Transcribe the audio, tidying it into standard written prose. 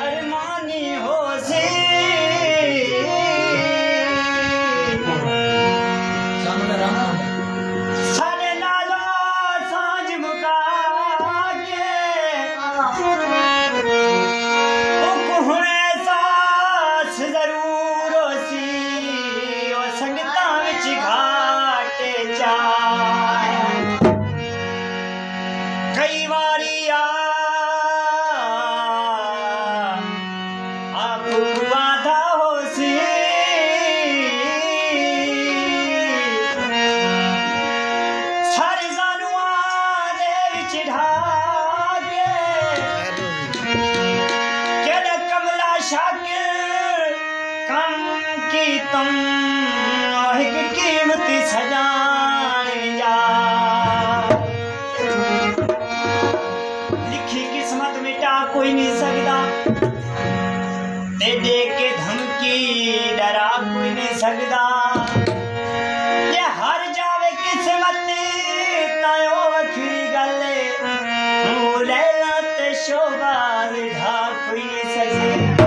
Armani हो सी सारे नालो सांझ मुका के कुहने सास जरूर सी ओ संगता विच घाट चा कई बारी आप वादा हो सी सारे जानुआ दे विच ढाके केड़ा कमला शाकिर कम की तुम एक कीमती सजान जा लिखी किस्मत मिटा कोई नहीं सकता दे दे के धमकी डरा कोई नहीं सकता ये हर जावे किस्मत तायो वखरी गल लैला ते शोबाज ढा कोई नहीं सकता